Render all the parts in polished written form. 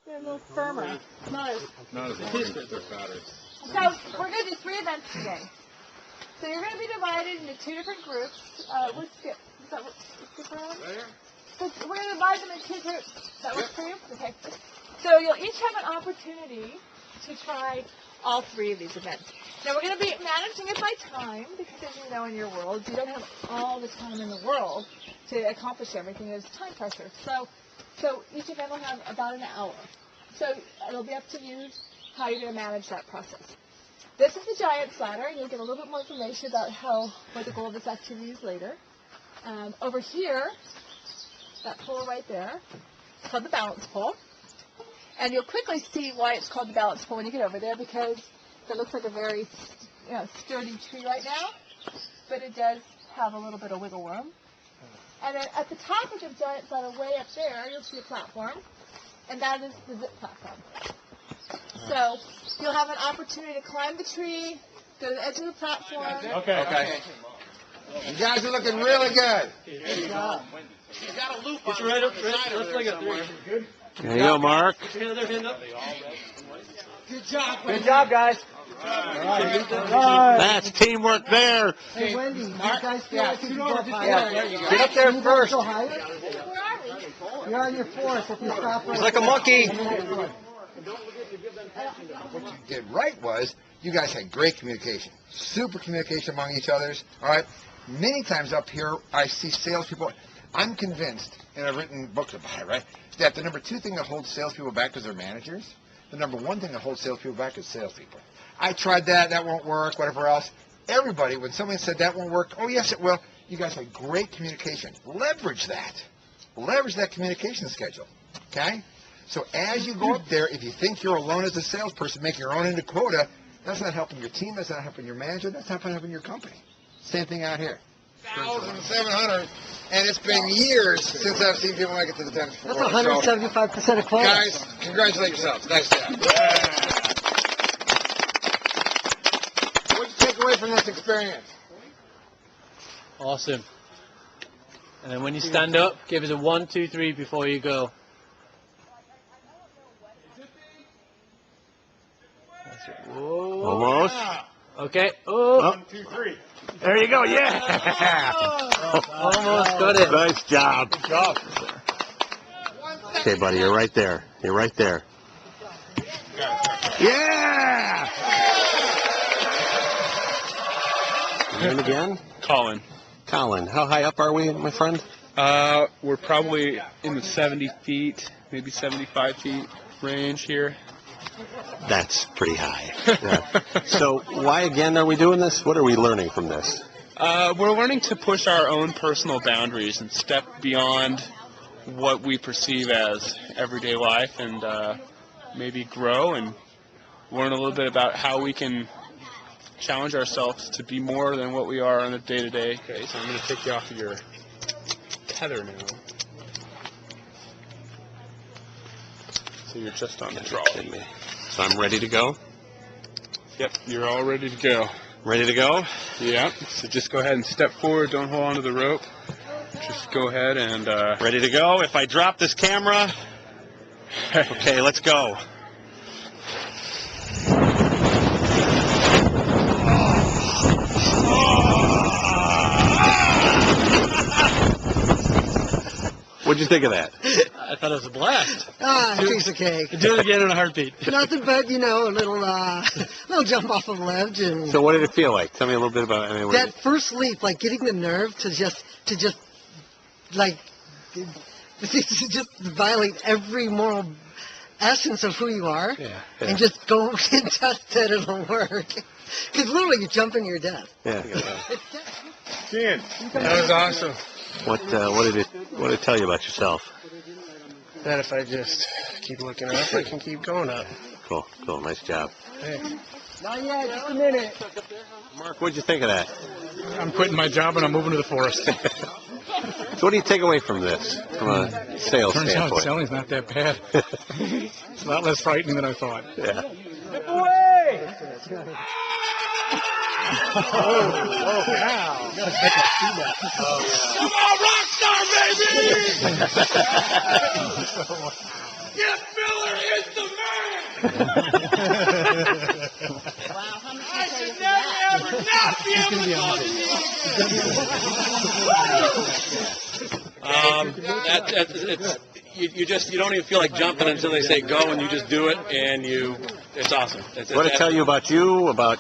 They're a little firmer. Not as efficient. So we're going to do 3 events today. So you're going to be divided into 2 different groups. Let's skip. Is that what, skip around? So we're going to divide them into 2 groups. That works for you? Okay. So you'll each have an opportunity to try all 3 of these events. Now we're going to be managing it by time because, as you know, in your world, you don't have all the time in the world to accomplish everything. There's time pressure. So each event will have about an hour. So it'll be up to you how you're going to manage that process. This is the giant ladder, and you'll get a little bit more information about what the goal of this activity is later. Over here, that pole right there, it's called the balance pole. And you'll quickly see why it's called the balance pole when you get over there, because it looks like a very sturdy tree right now, but it does have a little bit of wiggle room. And then at the top of the giant ladder, way up there, you'll see a platform, and that is the zip platform. So you'll have an opportunity to climb the tree, go to the edge of the platform. Okay. You guys are looking really good. You got a loop on right up, let's like a 3. Good? There you go, Mark. Hand up. Good job. Good job, guys. That's teamwork there. Hey, Wendy, you guys feel like you can go up higher? Yeah, get up there Can you first. go higher? Where are we? You're on your 4th. If you stop right He's like a monkey. What you did right was you guys had great communication, super communication among each others. All right. Many times up here, I see salespeople. I'm convinced, and I've written books about it, right, that the number 2 thing that holds salespeople back is their managers. The number 1 thing that holds salespeople back is salespeople. I tried that. That won't work. Whatever else. Everybody, when someone said that won't work, oh yes it will. You guys had great communication. Leverage that. Leverage that communication schedule. Okay. So as you go up there, if you think you're alone as a salesperson making your own end of quota, that's not helping your team, that's not helping your manager, that's not helping your company. Same thing out here. 1,700, and it's been years since I've seen people make it to the tennis floor. That's 175% of quota. Guys, congratulate yourselves. Nice job. What did you take away from this experience? Awesome. And then when you stand up, give us a 1, 2, 3 before you go. Whoa. Almost. Okay. Oh. 1, 2, 3. There you go. Yeah. Almost got it. Nice job. Good job. Okay, buddy, you're right there. You're right there. Yeah. Your name again? Colin. Colin. How high up are we, my friend? We're probably in the 70 feet, maybe 75 feet range here. That's pretty high. Yeah. So why again are we doing this? What are we learning from this? We're learning to push our own personal boundaries and step beyond what we perceive as everyday life and maybe grow and learn a little bit about how we can challenge ourselves to be more than what we are on a day-to-day. Okay, so I'm going to take you off of your tether now. So you're just on the draw. So I'm ready to go? Yep, you're all ready to go. Ready to go? Yeah, so just go ahead and step forward. Don't hold on to the rope. Just go ahead and... Ready to go? If I drop this camera... Okay, let's go. What'd you think of that? I thought it was a blast. Piece of cake. Do it again in a heartbeat. Nothing but, a little jump off of ledge and So what did it feel like? Tell me a little bit about it. that first leap, like getting the nerve to just violate every moral essence of who you are, and just go and test that it'll work. Because literally you jump into your death. Yeah. Ian, that was awesome. What did it tell you about yourself? That if I just keep looking up, I can keep going up. Cool. Nice job. Not yet, just a minute. Mark, what'd you think of that? I'm quitting my job and I'm moving to the forest. So what do you take away from this, from a sales Turns out standpoint? selling's not that bad. It's a lot less frightening than I thought. Yeah. Step away! Wow. Come on, Rockstar, baby! Get Miller in I should never, ever not be able to go to you don't even feel like jumping until they say go, and you just do it, and it's awesome. What did it tell you, about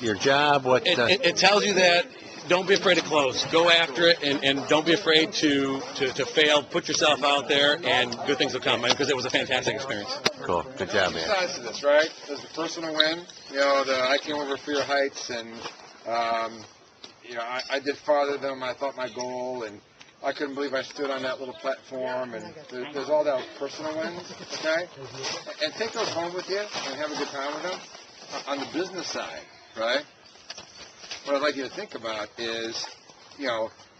your job? It tells you that don't be afraid to close. Go after it, and don't be afraid to fail. Put yourself out there, and good things will come. Because it was a fantastic experience. Cool. Good job, man. Two sides to this, right? There's the personal win. I came over fear of heights, and I did farther than I thought my goal, and I couldn't believe I stood on that little platform, and there's all those personal wins, okay? And take those home with you and have a good time with them. On the business side, right? What I'd like you to think about is,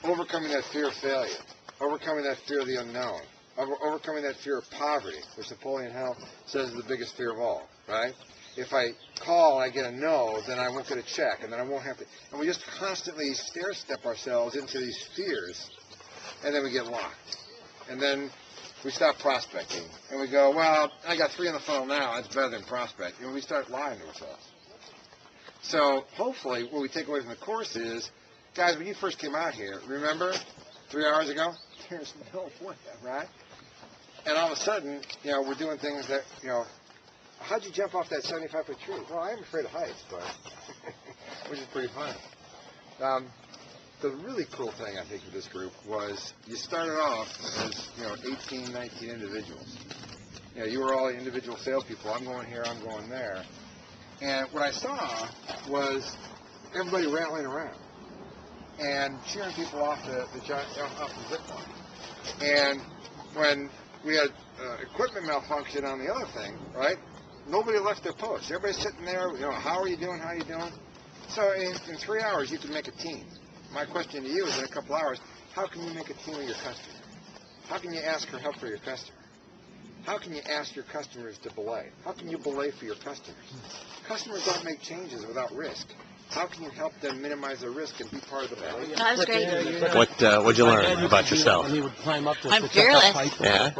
overcoming that fear of failure, overcoming that fear of the unknown, overcoming that fear of poverty, which Napoleon Hill says is the biggest fear of all, right? If I call and I get a no, then I won't get a check, and then I won't have to. And we just constantly stair-step ourselves into these fears, and then we get locked. And then we stop prospecting, and we go, well, I got 3 on the funnel now, that's better than prospect. And we start lying to ourselves. So hopefully what we take away from the course is, guys, when you first came out here, remember 3 hours ago? There's no way, right? And all of a sudden, we're doing things that, how'd you jump off that 75-foot tree? Well, I am afraid of heights, but which is pretty fun. The really cool thing, I think, with this group was you started off as, 18, 19 individuals. You were all individual salespeople. I'm going here, I'm going there. And what I saw was everybody rattling around and cheering people off the zip line. And when we had equipment malfunction on the other thing, right? Nobody left their post. Everybody's sitting there, how are you doing? How are you doing? So in 3 hours, you can make a team. My question to you is, in a couple hours, how can you make a team with your customer? How can you ask for help for your customer? How can you ask your customers to belay? How can you belay for your customers? Customers don't make changes without risk. How can you help them minimize their risk and be part of the belay? That was great. What'd you learn about yourself? I'm fearless. Yeah.